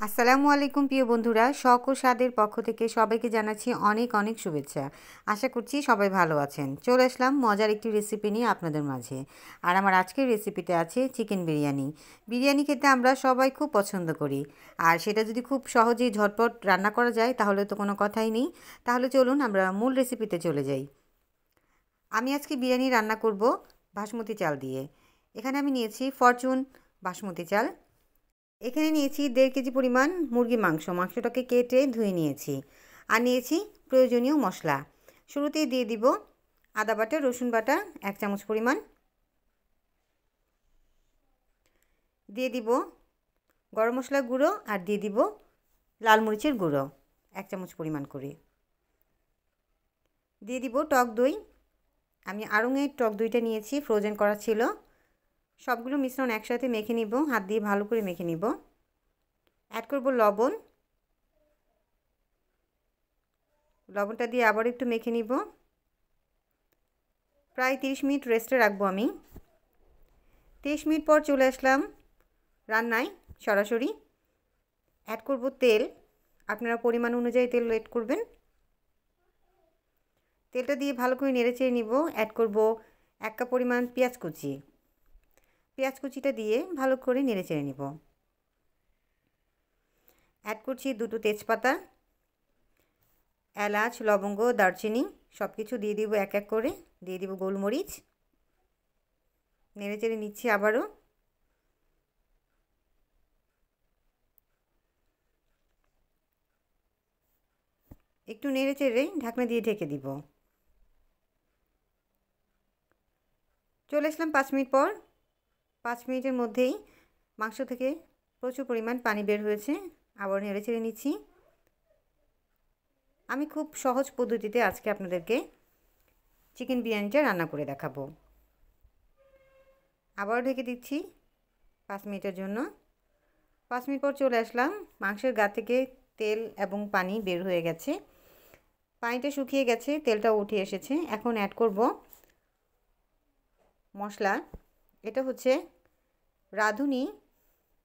আসসালামু আলাইকুম প্রিয় বন্ধুরা, শখ ও স্বাদের পক্ষ থেকে সবাইকে জানাচ্ছি অনেক অনেক শুভেচ্ছা। আশা করছি সবাই ভালো আছেন। চলে আসলাম মজার একটি রেসিপি নিয়ে আপনাদের মাঝে। আর আমার আজকের রেসিপিতে আছে চিকেন বিরিয়ানি। বিরিয়ানি খেতে আমরা সবাই খুব পছন্দ করি, আর সেটা যদি খুব সহজেই ঝটপট রান্না করা যায় তাহলে তো কোনো কথাই নেই। তাহলে চলুন আমরা মূল রেসিপিতে চলে যাই। আমি আজকে বিরিয়ানি রান্না করব বাসমতি চাল দিয়ে। এখানে আমি নিয়েছি ফরচুন বাসমতি চাল। এখানে নিয়েছি 1.5 কেজি পরিমাণ মুরগি মাংসটাকে কেটে ধুয়ে নিয়েছি। আর নিয়েছি প্রয়োজনীয় মশলা। শুরুতেই দিয়ে দিব আদা বাটা, রসুন বাটা 1 চামচ পরিমাণ, দিয়ে দিব গরম মশলা গুঁড়ো, আর দিয়ে দিব লাল মরিচের গুঁড়ো 1 চামচ পরিমাণ করে, দিয়ে দিব টক দই। আমি আড়ংয়ের টক দইটা নিয়েছি, ফ্রোজেন করা ছিল। সবগুলো মিশ্রণ একসাথে মেখে নিব, হাত দিয়ে ভালো করে মেখে নিব। অ্যাড করব লবণ। লবণটা দিয়ে আবার একটু মেখে নিব। প্রায় 30 মিনিট রেস্টে রাখবো আমি। 30 মিনিট পর চলে আসলাম রান্নায় সরাসরি। অ্যাড করব তেল। আপনারা পরিমাণ অনুযায়ী তেল অ্যাড করবেন। তেলটা দিয়ে ভালো করে নেড়েচেড়ে নিব। অ্যাড করব 1 কাপ পরিমাণ পেঁয়াজ কুচি। পেঁয়াজ কুচিটা দিয়ে ভালো করে নেড়েচেড়ে নিব। অ্যাড করছি 2টো তেজপাতা, এলাচ, লবঙ্গ, দারচিনি সব কিছু দিয়ে দিব এক এক করে। দিয়ে দিব গোলমরিচ। নেড়েচেড়ে নিচ্ছি আবারও। একটু নেড়েচেড়ে ঢাকনা দিয়ে ঢেকে দিব। চলে আসলাম 5 মিনিট পর। 5 মিনিটের মধ্যেই মাংস থেকে প্রচুর পরিমাণ পানি বের হয়েছে। আবার নেড়েচেড়ে নিচ্ছি। আমি খুব সহজ পদ্ধতিতে আজকে আপনাদেরকে চিকেন বিরিয়ানিটা রান্না করে দেখাবো। আবার ঢেকে দিচ্ছি 5 মিনিটের জন্য। 5 মিনিট পর চলে আসলাম। মাংসের গা থেকে তেল এবং পানি বের হয়ে গেছে। পানিটা শুকিয়ে গেছে, তেলটাও উঠে এসেছে। এখন অ্যাড করব মশলা। এটা হচ্ছে রাঁধুনি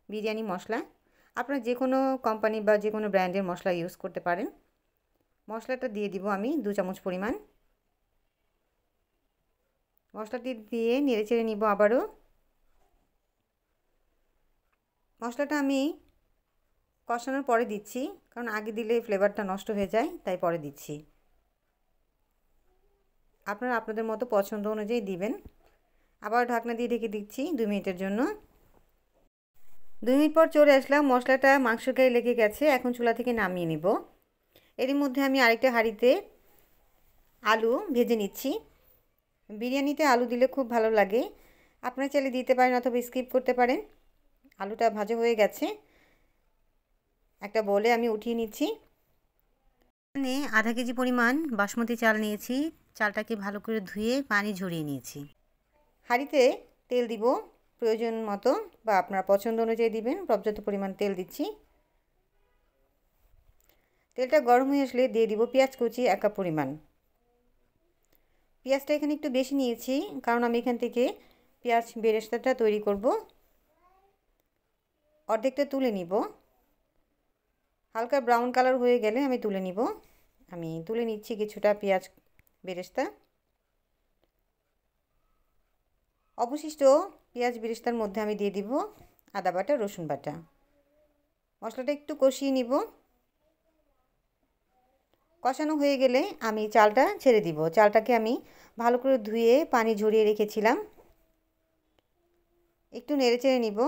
বিরিয়ানি মশলা। আপনারা যে কোনো কোম্পানি বা যে কোনো ব্র্যান্ডের মশলা ইউজ করতে পারেন। মশলাটা দিয়ে দিব আমি 2 চামচ পরিমাণ। মশলাটি দিয়ে নেড়েচেড়ে নিব আবারও। মশলাটা আমি কষানোর পরে দিচ্ছি, কারণ আগে দিলে ফ্লেভারটা নষ্ট হয়ে যায়, তাই পরে দিচ্ছি। আপনারা আপনাদের মতো পছন্দ অনুযায়ী দিবেন। আবার ঢাকনা দিয়ে ঢেকে দিচ্ছি 2 মিনিটের জন্য। 2 মিনিট পর চলে আসলাম। মশলাটা মাংসের গায়ে লেগে গেছে। এখন চুলা থেকে নামিয়ে নিব। এরই মধ্যে আমি আরেকটা হাঁড়িতে আলু ভেজে নিচ্ছি। বিরিয়ানিতে আলু দিলে খুব ভালো লাগে। আপনারা চাইলে দিতে পারেন অথবা স্কিপ করতে পারেন। আলুটা ভাজা হয়ে গেছে। একটা বলে আমি উঠিয়ে নিচ্ছি। এখানে আধা কেজি পরিমাণ বাসমতি চাল নিয়েছি। চালটাকে ভালো করে ধুয়ে পানি ঝরিয়ে নিয়েছি। হাঁড়িতে তেল দিব প্রয়োজন মতো, বা আপনার পছন্দ অনুযায়ী দিবেন। পর্যাপ্ত পরিমাণ তেল দিচ্ছি। তেলটা গরম হয়ে আসলে দিয়ে দিব পেঁয়াজ কুচি 1 কাপ পরিমাণ। পেঁয়াজটা এখানে একটু বেশি নিয়েছি, কারণ আমি এখান থেকে পেঁয়াজ বেরেস্তাটা তৈরি করব। অর্ধেকটা তুলে নিব। হালকা ব্রাউন কালার হয়ে গেলে আমি তুলে নিব। আমি তুলে নিচ্ছি কিছুটা পেঁয়াজ বেরেস্তা। অবশিষ্ট পেঁয়াজ বেরেস্তার মধ্যে আমি দিয়ে দিব আদা বাটা, রসুন বাটা। মশলাটা একটু কষিয়ে নিব। কষানো হয়ে গেলে আমি চালটা ছেড়ে দিব। চালটাকে আমি ভালো করে ধুয়ে পানি ঝরিয়ে রেখেছিলাম। একটু নেড়েচেড়ে নিব।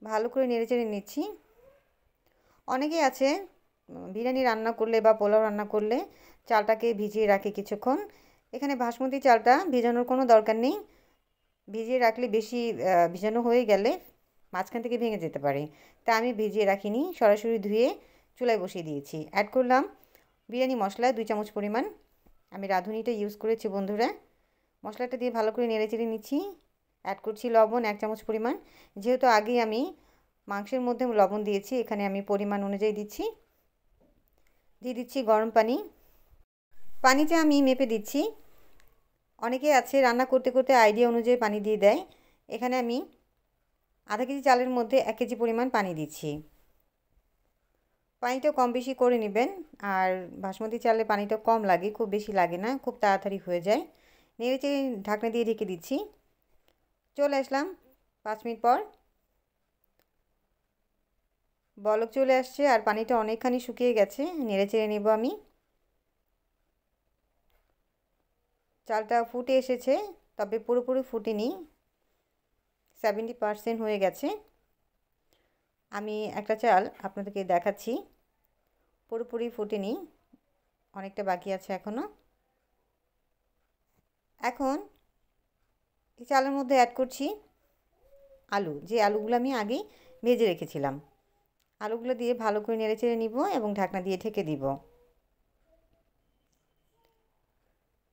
ভালো করে নেড়েচেড়ে নিচ্ছি। অনেকেই আছে বিরিয়ানি রান্না করলে বা পোলাও রান্না করলে চালটাকে ভিজিয়ে রাখে কিছুক্ষণ। এখানে বাসমতি চালটা ভিজানোর কোনো দরকার নেই। ভিজিয়ে রাখলে বেশি ভিজানো হয়ে গেলে মাঝখান থেকে ভেঙে যেতে পারে। তা আমি ভিজিয়ে রাখিনি, সরাসরি ধুয়ে চুলায় বসিয়ে দিয়েছি। অ্যাড করলাম বিরিয়ানি মশলা 2 চামচ পরিমাণ। আমি রাঁধুনিটা ইউজ করেছি বন্ধুরা। মশলাটা দিয়ে ভালো করে নেড়েচেড়ে নিচ্ছি। অ্যাড করছি লবণ 1 চামচ পরিমাণ। যেহেতু আগেই আমি মাংসের মধ্যে লবণ দিয়েছি, এখানে আমি পরিমাণ অনুযায়ী দিচ্ছি। দিয়ে দিচ্ছি গরম পানি। পানিটা আমি মেপে দিচ্ছি। অনেকে আছে রান্না করতে করতে আইডিয়া অনুযায়ী পানি দিয়ে দেয়। এখানে আমি আধা কেজি চালের মধ্যে 1 কেজি পরিমাণ পানি দিচ্ছি। পানিটা কম বেশি করে নেবেন। আর বাসমতি চালে পানিটা কম লাগে, খুব বেশি লাগে না, খুব তাড়াতাড়ি হয়ে যায়। নেড়েচেড়ে ঢাকনা দিয়ে ঢেকে দিচ্ছি। চলে আসলাম 5 মিনিট পর। বলক চলে আসছে আর পানিটা অনেকখানি শুকিয়ে গেছে। নেড়েচেড়ে নেব আমি। চালটা ফুটে এসেছে, তবে পুরোপুরি ফুটেনি, 70% হয়ে গেছে। আমি একটা চাল আপনাদেরকে দেখাচ্ছি, পুরোপুরি ফুটেনি, অনেকটা বাকি আছে এখনও। এখন এই চালের মধ্যে অ্যাড করছি আলু, যে আলুগুলো আমি আগেই ভেজে রেখেছিলাম। আলুগুলো দিয়ে ভালো করে নেড়েচেড়ে নিব এবং ঢাকনা দিয়ে ঢেকে দিব।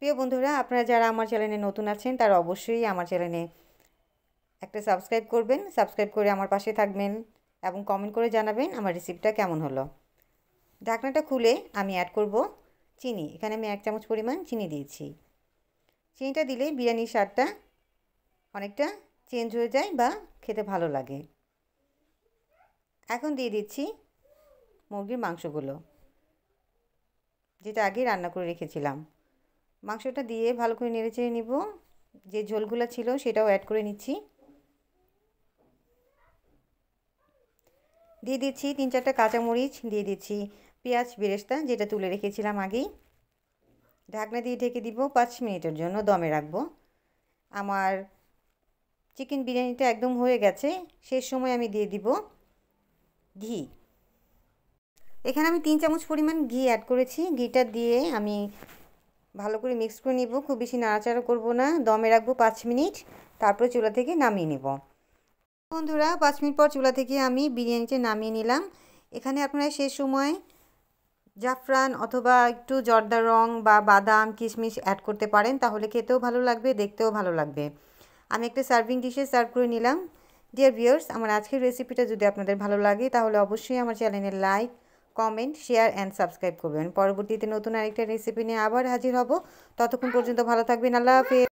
প্রিয় বন্ধুরা, আপনারা যারা আমার চ্যানেলে নতুন আছেন তারা অবশ্যই আমার চ্যানেলে একটা সাবস্ক্রাইব করবেন, সাবস্ক্রাইব করে আমার পাশে থাকবেন এবং কমেন্ট করে জানাবেন আমার রেসিপিটা কেমন হলো। ঢাকনাটা খুলে আমি অ্যাড করব চিনি। এখানে আমি 1 চামচ পরিমাণ চিনি দিয়েছি। চিনিটা দিলে বিরিয়ানির স্বাদটা অনেকটা চেঞ্জ হয়ে যায় বা খেতে ভালো লাগে। এখন দিয়ে দিচ্ছি মুরগির মাংসগুলো, যেটা আগে রান্না করে রেখেছিলাম। মাংসটা দিয়ে ভালো করে নেড়েচেড়ে নিব। যে ঝোলগুলো ছিল সেটাও অ্যাড করে নিচ্ছি। দিয়ে দিচ্ছি 3-4টা কাঁচামরিচ, দিয়ে দিচ্ছি পেঁয়াজ বেরেস্তা যেটা তুলে রেখেছিলাম আগেই। ঢাকনা দিয়ে ঢেকে দিব 5 মিনিটের জন্য, দমে রাখবো। আমার চিকেন বিরিয়ানিটা একদম হয়ে গেছে। শেষ সময় আমি দিয়ে দিব ঘি। এখানে আমি 3 চামচ পরিমাণ ঘি অ্যাড করেছি। ঘিটা দিয়ে আমি ভালো করে মিক্স করে নিব, খুব বেশি নাড়াচাড়া করব না, দমে রাখবো 5 মিনিট, তারপর চুলা থেকে নামিয়ে নেব। বন্ধুরা, 5 মিনিট পর চুলা থেকে আমি বিরিয়ানিটা নামিয়ে নিলাম। এখানে আপনারা শেষ সময় জাফরান অথবা একটু জর্দা রং বা বাদাম কিশমিশ অ্যাড করতে পারেন, তাহলে খেতেও ভালো লাগবে, দেখতেও ভালো লাগবে। আমি একটা সার্ভিং ডিশে সার্ভ করে নিলাম। ডিয়ার ভিউয়ার্স, আমার আজকের রেসিপিটা যদি আপনাদের ভালো লাগে তাহলে অবশ্যই আমার চ্যানেলে like, comment, share and subscribe করবেন। পরবর্তীতে নতুন আরেকটা রেসিপি নিয়ে আবার হাজির হব। ততক্ষণ পর্যন্ত ভালো থাকবেন। আল্লাহ হাফেজ।